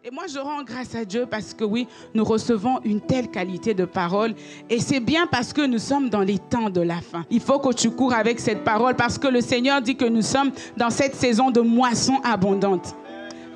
Et moi, je rends grâce à Dieu parce que oui, nous recevons une telle qualité de parole. Et c'est bien parce que nous sommes dans les temps de la fin. Il faut que tu cours avec cette parole parce que le Seigneur dit que nous sommes dans cette saison de moisson abondante.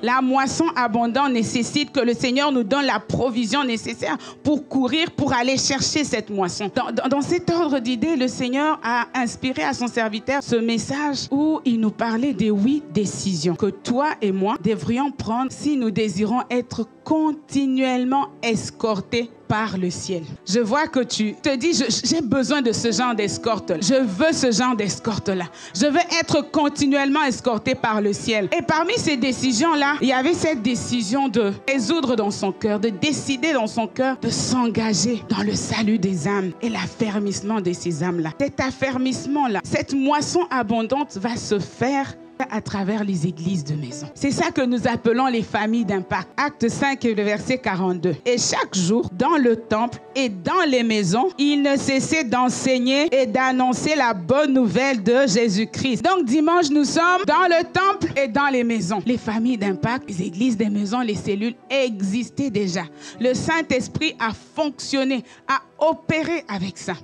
La moisson abondante nécessite que le Seigneur nous donne la provision nécessaire pour courir, pour aller chercher cette moisson. Dans cet ordre d'idées, le Seigneur a inspiré à son serviteur ce message où il nous parlait des 8 décisions que toi et moi devrions prendre si nous désirons être continuellement escortés par le ciel. Je vois que tu te dis, j'ai besoin de ce genre d'escorte. Je veux ce genre d'escorte-là. Je veux être continuellement escorté par le ciel. Et parmi ces décisions-là, il y avait cette décision de résoudre dans son cœur, de décider dans son cœur, de s'engager dans le salut des âmes et l'affermissement de ces âmes-là. Cet affermissement-là, cette moisson abondante va se faire à travers les églises de maison. C'est ça que nous appelons les familles d'impact. Acte 5 et le verset 42. Et chaque jour, dans le temple et dans les maisons, il ne cessait d'enseigner et d'annoncer la bonne nouvelle de Jésus-Christ. Donc dimanche, nous sommes dans le temple et dans les maisons. Les familles d'impact, les églises des maisons, les cellules existaient déjà. Le Saint-Esprit a fonctionné, a opéré avec ça.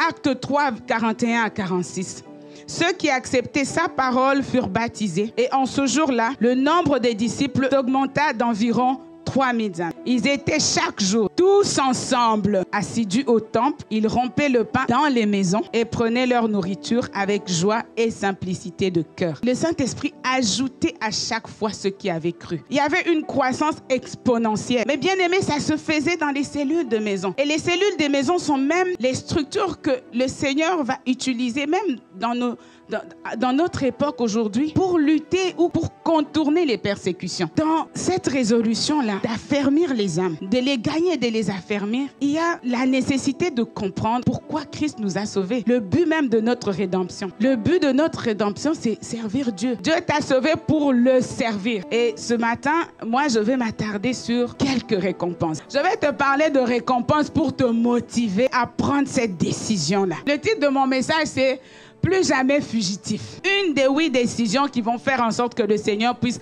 Acte 3, 41 à 46. Ceux qui acceptaient sa parole furent baptisés. Et en ce jour-là, le nombre des disciples augmenta d'environ 3000 âmes. Ils étaient chaque jour, tous ensemble, assidus au temple. Ils rompaient le pain dans les maisons et prenaient leur nourriture avec joie et simplicité de cœur. Le Saint-Esprit ajoutait à chaque fois ceux qui avaient cru. Il y avait une croissance exponentielle. Mais bien aimé, ça se faisait dans les cellules de maison. Et les cellules des maisons sont même les structures que le Seigneur va utiliser même dans notre époque aujourd'hui pour lutter ou pour contourner les persécutions. Dans cette résolution-là, d'affermir les âmes, de les gagner, de les affermir, il y a la nécessité de comprendre pourquoi Christ nous a sauvés. Le but même de notre rédemption. Le but de notre rédemption, c'est servir Dieu. Dieu t'a sauvé pour le servir. Et ce matin, moi, je vais m'attarder sur quelques récompenses. Je vais te parler de récompenses pour te motiver à prendre cette décision-là. Le titre de mon message, c'est plus jamais fugitif. Une des 8 décisions qui vont faire en sorte que le Seigneur puisse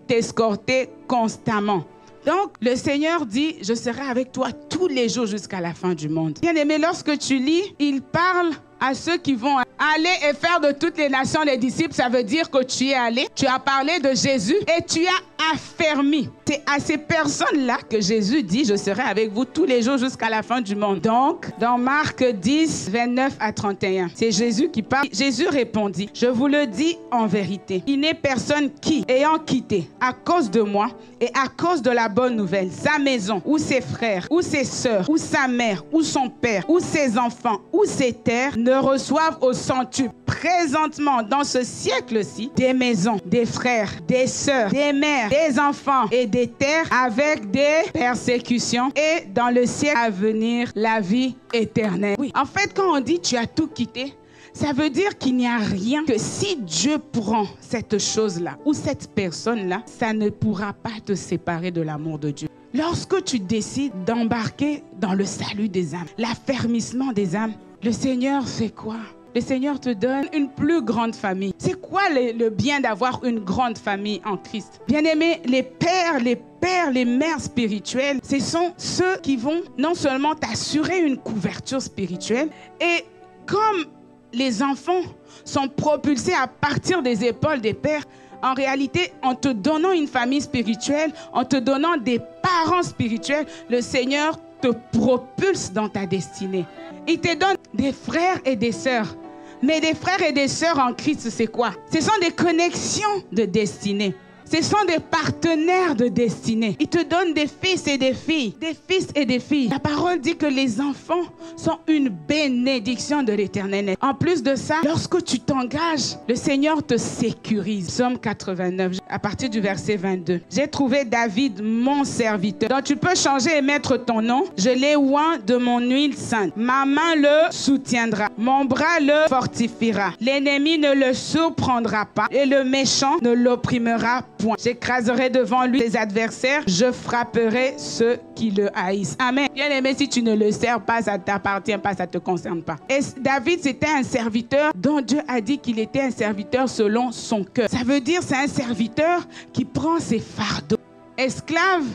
t'escorter constamment. Donc, le Seigneur dit, je serai avec toi tous les jours jusqu'à la fin du monde. Bien aimé, lorsque tu lis, il parle à ceux qui vont aller et faire de toutes les nations les disciples. Ça veut dire que tu es allé, tu as parlé de Jésus et tu as affermi. C'est à ces personnes-là que Jésus dit, je serai avec vous tous les jours jusqu'à la fin du monde. Donc, dans Marc 10, 29 à 31, c'est Jésus qui parle. Jésus répondit, je vous le dis en vérité, il n'est personne qui, ayant quitté à cause de moi et à cause de la bonne nouvelle, sa maison, ou ses frères, ou ses sœurs, ou sa mère, ou son père, ou ses enfants, ou ses terres, ne reçoivent au centuple présentement dans ce siècle-ci des maisons, des frères, des sœurs, des mères, des enfants et des terres avec des persécutions et dans le siècle à venir la vie éternelle. Oui. En fait, quand on dit tu as tout quitté, ça veut dire qu'il n'y a rien que si Dieu prend cette chose-là ou cette personne-là, ça ne pourra pas te séparer de l'amour de Dieu. Lorsque tu décides d'embarquer dans le salut des âmes, l'affermissement des âmes, le Seigneur fait quoi? Le Seigneur te donne une plus grande famille. C'est quoi le bien d'avoir une grande famille en Christ? Bien-aimés, les pères, les mères spirituelles, ce sont ceux qui vont non seulement t'assurer une couverture spirituelle, et comme les enfants sont propulsés à partir des épaules des pères, en réalité, en te donnant une famille spirituelle, en te donnant des parents spirituels, le Seigneur te propulse dans ta destinée. Il te donne des frères et des sœurs. Mais des frères et des sœurs en Christ, c'est quoi? Ce sont des connexions de destinée. Ce sont des partenaires de destinée. Il te donne des fils et des filles. Des fils et des filles. La parole dit que les enfants sont une bénédiction de l'Éternel. En plus de ça, lorsque tu t'engages, le Seigneur te sécurise. Psaume 89, à partir du verset 22. J'ai trouvé David, mon serviteur. Donc tu peux changer et mettre ton nom. Je l'ai oint de mon huile sainte. Ma main le soutiendra. Mon bras le fortifiera. L'ennemi ne le surprendra pas et le méchant ne l'opprimera pas. J'écraserai devant lui ses adversaires, je frapperai ceux qui le haïssent. Amen. Bien aimé, si tu ne le sers pas, ça ne t'appartient pas, ça ne te concerne pas. Et David, c'était un serviteur dont Dieu a dit qu'il était un serviteur selon son cœur. Ça veut dire c'est un serviteur qui prend ses fardeaux Esclave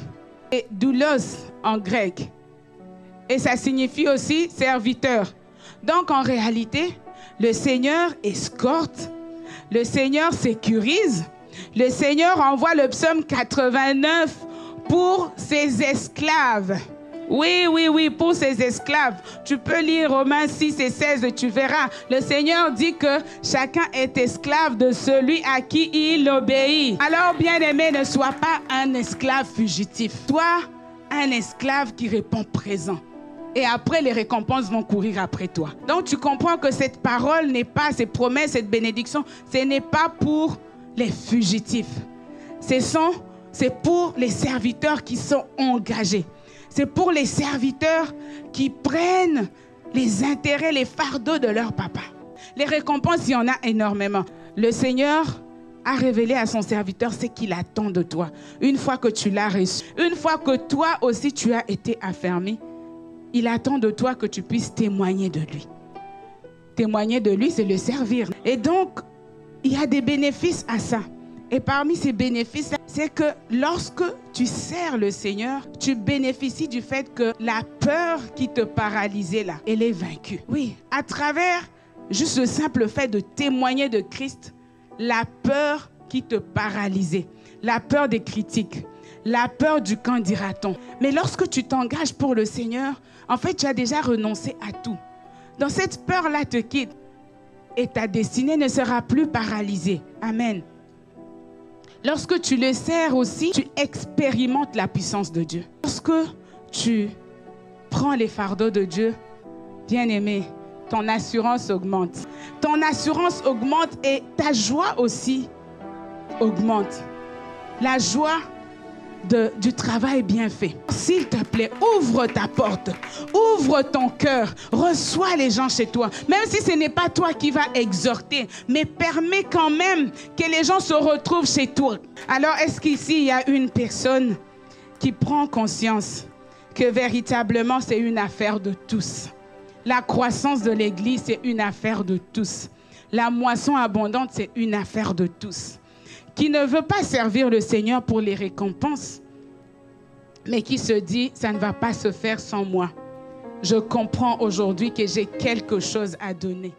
et doulos en grec. Et ça signifie aussi serviteur. Donc en réalité, le Seigneur escorte, le Seigneur sécurise, le Seigneur envoie le psaume 89 pour ses esclaves. Oui, pour ses esclaves. Tu peux lire Romains 6 et 16 et tu verras. Le Seigneur dit que chacun est esclave de celui à qui il obéit. Alors, bien-aimé, ne sois pas un esclave fugitif. Sois un esclave qui répond présent. Et après, les récompenses vont courir après toi. Donc, tu comprends que cette parole n'est pas, ces promesses, cette bénédiction, ce n'est pas pour les fugitifs. C'est pour les serviteurs qui sont engagés. C'est pour les serviteurs qui prennent les intérêts, les fardeaux de leur papa. Les récompenses, il y en a énormément. Le Seigneur a révélé à son serviteur ce qu'il attend de toi. Une fois que tu l'as reçu, une fois que toi aussi tu as été affermi, il attend de toi que tu puisses témoigner de lui. Témoigner de lui, c'est le servir. Et donc, il y a des bénéfices à ça. Et parmi ces bénéfices, c'est que lorsque tu sers le Seigneur, tu bénéficies du fait que la peur qui te paralysait là, elle est vaincue. Oui, à travers juste le simple fait de témoigner de Christ, la peur qui te paralysait, la peur des critiques, la peur du qu'en dira-t-on. Mais lorsque tu t'engages pour le Seigneur, en fait, tu as déjà renoncé à tout. Donc cette peur-là te quitte et ta destinée ne sera plus paralysée. Amen. Lorsque tu le sers aussi, tu expérimentes la puissance de Dieu. Lorsque tu prends les fardeaux de Dieu, bien-aimé, ton assurance augmente. Ton assurance augmente et ta joie aussi augmente. La joie du travail bien fait. S'il te plaît, ouvre ta porte, ouvre ton cœur, reçois les gens chez toi. Même si ce n'est pas toi qui vas exhorter, mais permets quand même que les gens se retrouvent chez toi. Alors, est-ce qu'ici, il y a une personne qui prend conscience que véritablement, c'est une affaire de tous? La croissance de l'Église, c'est une affaire de tous. La moisson abondante, c'est une affaire de tous. Qui ne veut pas servir le Seigneur pour les récompenses, mais qui se dit, ça ne va pas se faire sans moi. Je comprends aujourd'hui que j'ai quelque chose à donner.